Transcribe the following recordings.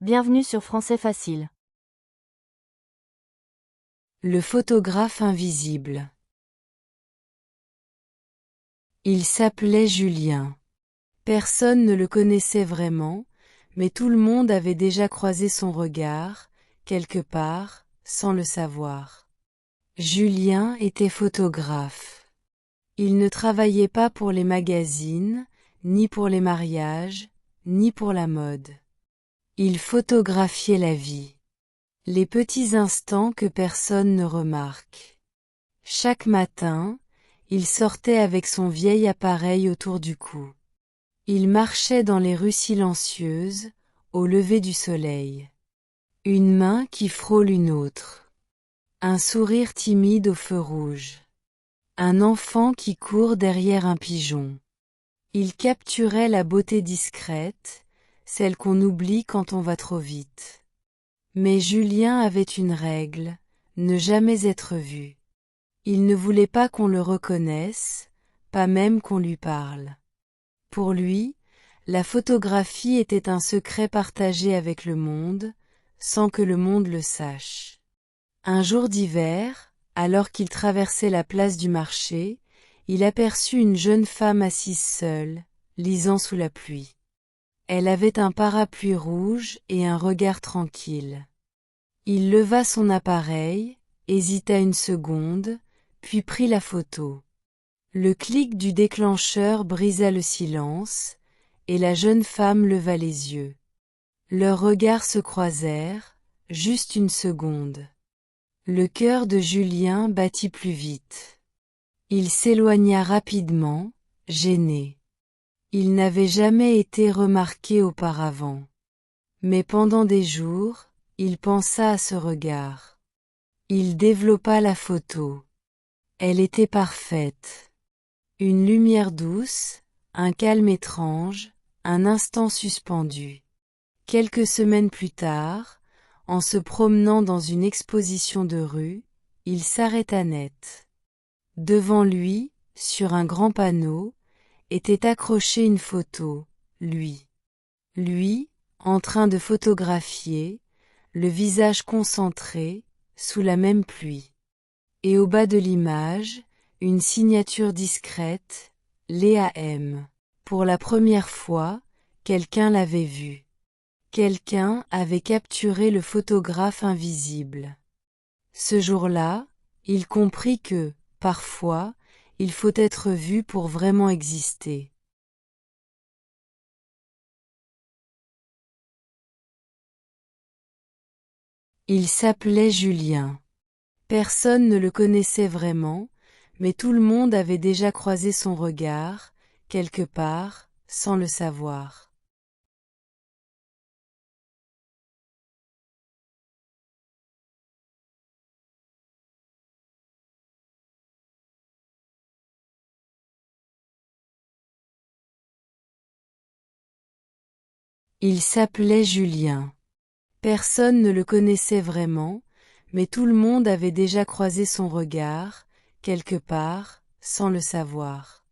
Bienvenue sur Français Facile. Le photographe invisible. Il s'appelait Julien. Personne ne le connaissait vraiment, mais tout le monde avait déjà croisé son regard, quelque part, sans le savoir. Julien était photographe. Il ne travaillait pas pour les magazines, ni pour les mariages, ni pour la mode. Il photographiait la vie. Les petits instants que personne ne remarque. Chaque matin, il sortait avec son vieil appareil autour du cou. Il marchait dans les rues silencieuses, au lever du soleil. Une main qui frôle une autre. Un sourire timide au feu rouge. Un enfant qui court derrière un pigeon. Il capturait la beauté discrète, celle qu'on oublie quand on va trop vite. Mais Julien avait une règle, ne jamais être vu. Il ne voulait pas qu'on le reconnaisse, pas même qu'on lui parle. Pour lui, la photographie était un secret partagé avec le monde, sans que le monde le sache. Un jour d'hiver, alors qu'il traversait la place du marché, il aperçut une jeune femme assise seule, lisant sous la pluie. Elle avait un parapluie rouge et un regard tranquille. Il leva son appareil, hésita une seconde, puis prit la photo. Le clic du déclencheur brisa le silence, et la jeune femme leva les yeux. Leurs regards se croisèrent, juste une seconde. Le cœur de Julien battit plus vite. Il s'éloigna rapidement, gêné. Il n'avait jamais été remarqué auparavant. Mais pendant des jours, il pensa à ce regard. Il développa la photo. Elle était parfaite. Une lumière douce, un calme étrange, un instant suspendu. Quelques semaines plus tard, en se promenant dans une exposition de rue, il s'arrêta net. Devant lui, sur un grand panneau, était accrochée une photo, lui. Lui, en train de photographier, le visage concentré, sous la même pluie. Et au bas de l'image, une signature discrète, Léa M. Pour la première fois, quelqu'un l'avait vu. Quelqu'un avait capturé le photographe invisible. Ce jour-là, il comprit que, parfois, il faut être vu pour vraiment exister. Il s'appelait Julien. Personne ne le connaissait vraiment, mais tout le monde avait déjà croisé son regard, quelque part, sans le savoir. Il s'appelait Julien. Personne ne le connaissait vraiment, mais tout le monde avait déjà croisé son regard, quelque part, sans le savoir.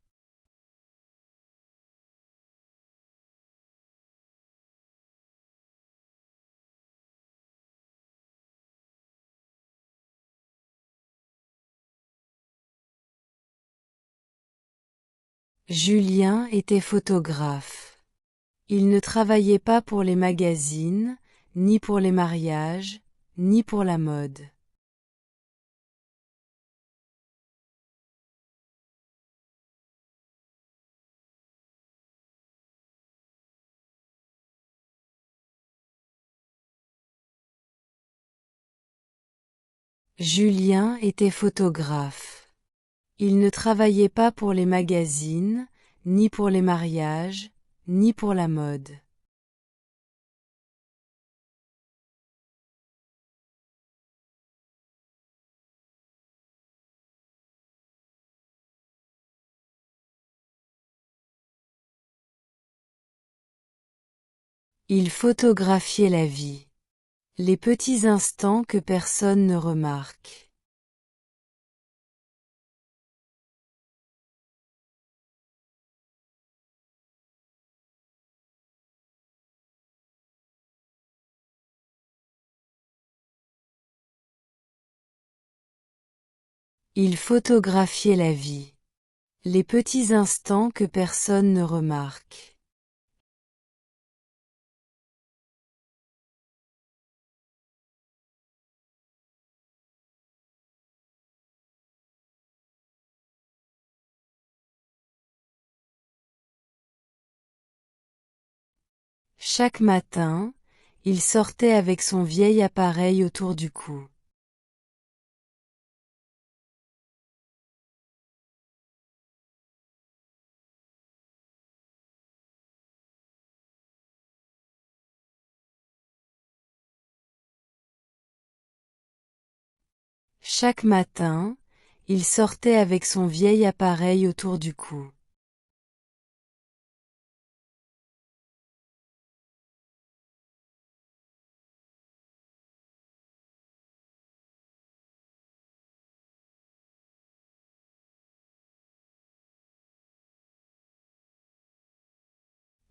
Julien était photographe. Il ne travaillait pas pour les magazines, ni pour les mariages, ni pour la mode. Julien était photographe. Il ne travaillait pas pour les magazines, ni pour les mariages, ni pour la mode. Il photographiait la vie. Les petits instants que personne ne remarque. Il photographiait la vie. Les petits instants que personne ne remarque. Chaque matin, il sortait avec son vieil appareil autour du cou. Chaque matin, il sortait avec son vieil appareil autour du cou.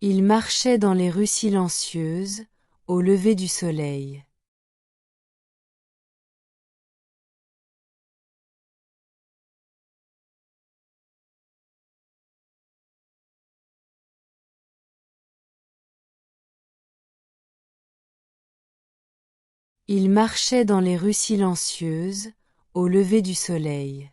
Il marchait dans les rues silencieuses, au lever du soleil. Il marchait dans les rues silencieuses, au lever du soleil.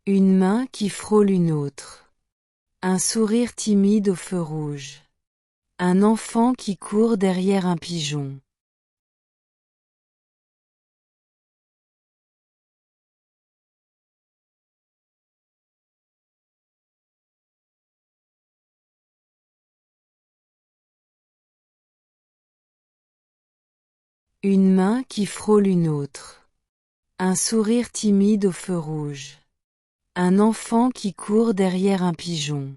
Une main qui frôle une autre. Un sourire timide au feu rouge. Un enfant qui court derrière un pigeon. Une main qui frôle une autre. Un sourire timide au feu rouge. Un enfant qui court derrière un pigeon.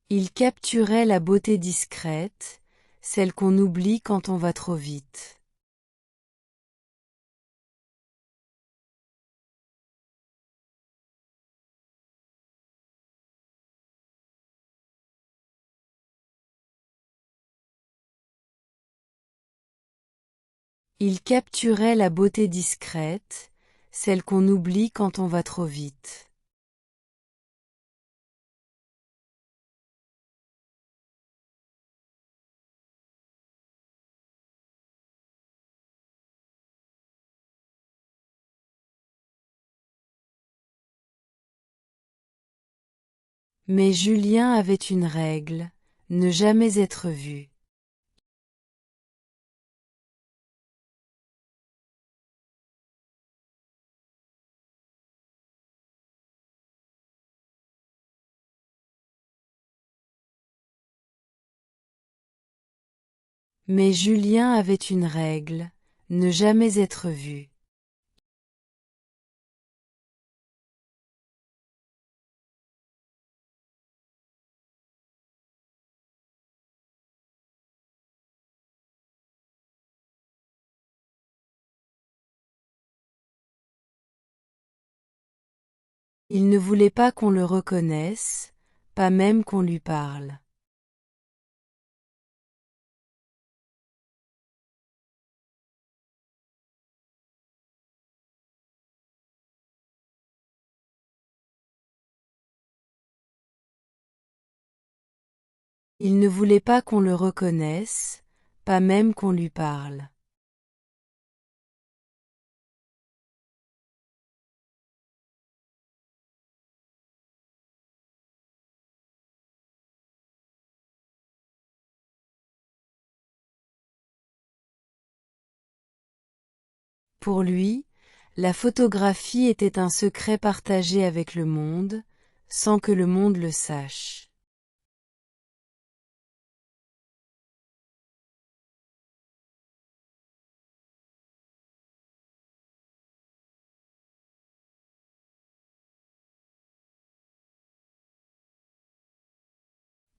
Il capturait la beauté discrète, celle qu'on oublie quand on va trop vite. Il capturait la beauté discrète, celle qu'on oublie quand on va trop vite. Mais Julien avait une règle, ne jamais être vu. Mais Julien avait une règle, ne jamais être vu. Il ne voulait pas qu'on le reconnaisse, pas même qu'on lui parle. Il ne voulait pas qu'on le reconnaisse, pas même qu'on lui parle. Pour lui, la photographie était un secret partagé avec le monde, sans que le monde le sache.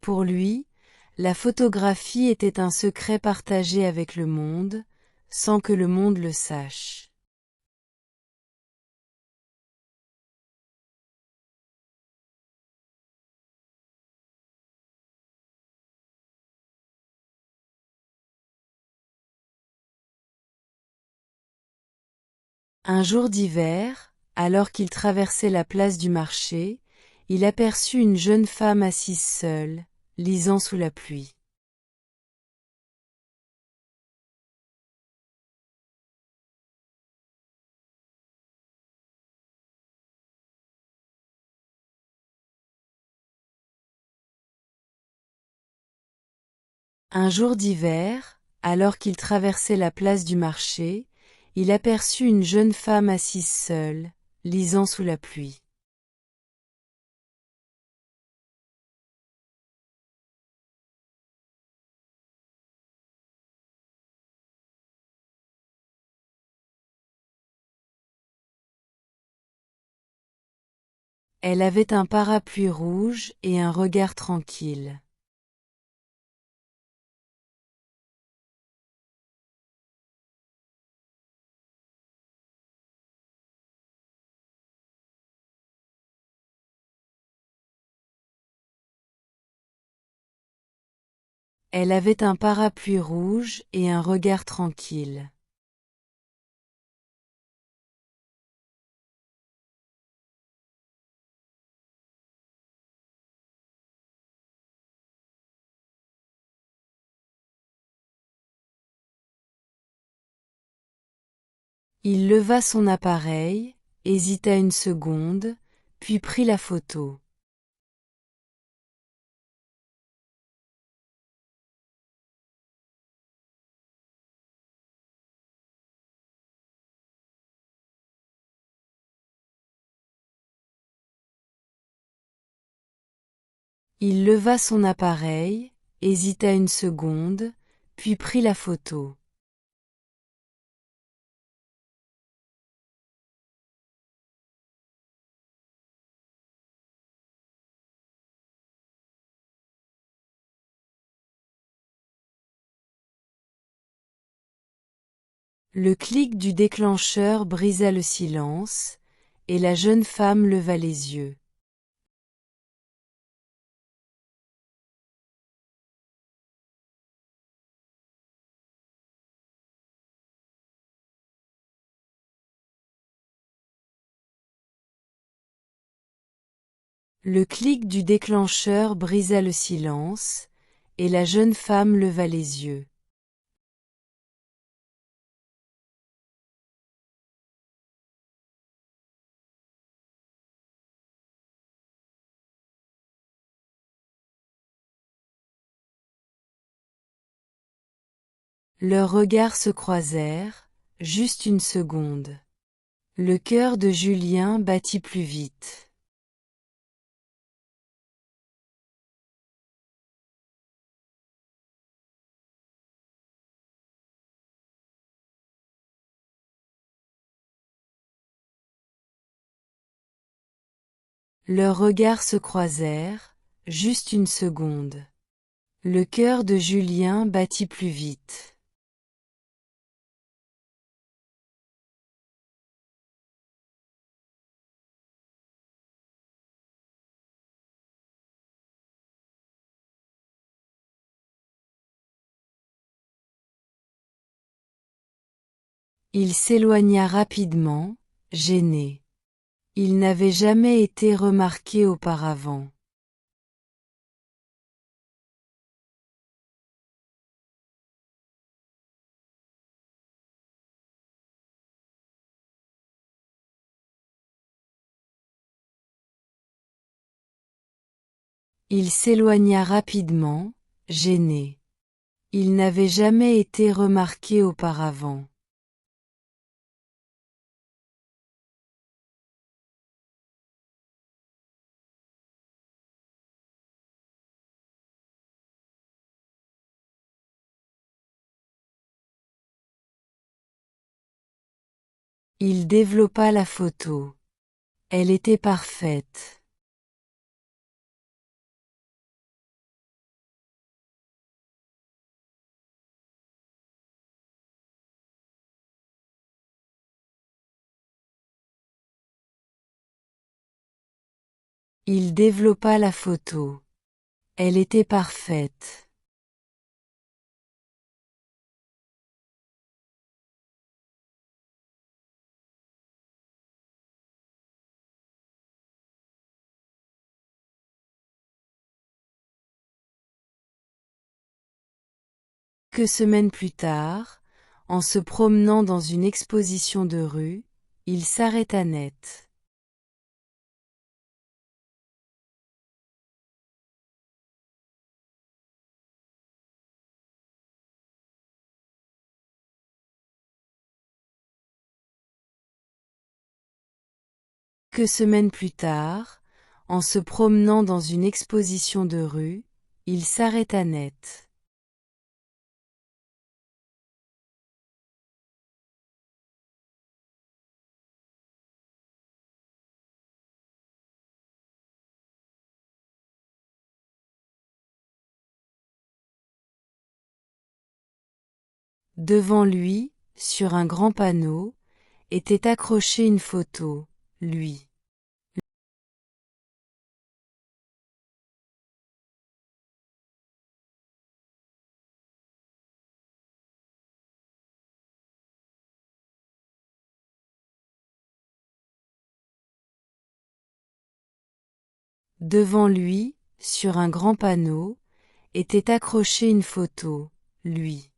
Pour lui, la photographie était un secret partagé avec le monde, sans que le monde le sache. Un jour d'hiver, alors qu'il traversait la place du marché, il aperçut une jeune femme assise seule, lisant sous la pluie. Un jour d'hiver, alors qu'il traversait la place du marché, il aperçut une jeune femme assise seule, lisant sous la pluie. Elle avait un parapluie rouge et un regard tranquille. Elle avait un parapluie rouge et un regard tranquille. Il leva son appareil, hésita une seconde, puis prit la photo. Il leva son appareil, hésita une seconde, puis prit la photo. Le clic du déclencheur brisa le silence, et la jeune femme leva les yeux. Le clic du déclencheur brisa le silence, et la jeune femme leva les yeux. Leurs regards se croisèrent, juste une seconde. Le cœur de Julien battit plus vite. Leurs regards se croisèrent, juste une seconde. Le cœur de Julien battit plus vite. Il s'éloigna rapidement, gêné. Il n'avait jamais été remarqué auparavant. Il s'éloigna rapidement, gêné. Il n'avait jamais été remarqué auparavant. Il développa la photo. Elle était parfaite. Il développa la photo. Elle était parfaite. Quelques semaines plus tard, en se promenant dans une exposition de rue, il s'arrêta net. Quelques semaines plus tard, en se promenant dans une exposition de rue, il s'arrêta net. Devant lui, sur un grand panneau, était accrochée une photo, lui. Devant lui, sur un grand panneau, était accrochée une photo, lui.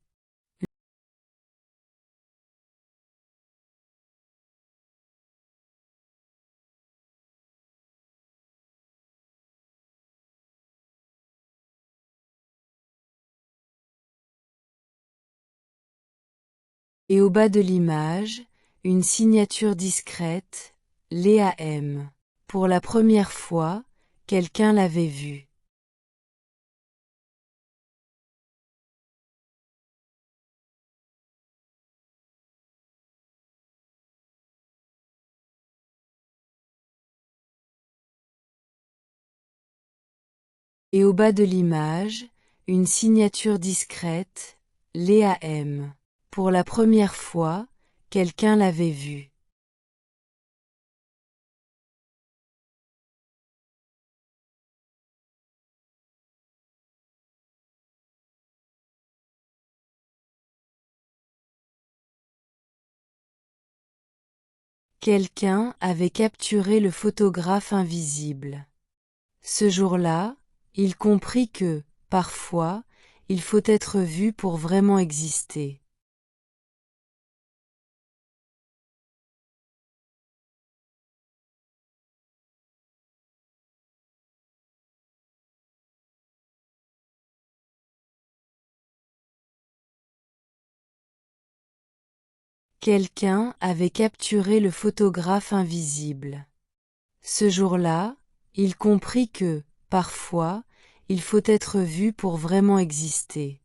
Et au bas de l'image, une signature discrète, Léa M. Pour la première fois, quelqu'un l'avait vue. Et au bas de l'image, une signature discrète, Léa M. Pour la première fois, quelqu'un l'avait vue. Quelqu'un avait capturé le photographe invisible. Ce jour-là, il comprit que, parfois, il faut être vu pour vraiment exister. Quelqu'un avait capturé le photographe invisible. Ce jour-là, il comprit que, parfois, il faut être vu pour vraiment exister.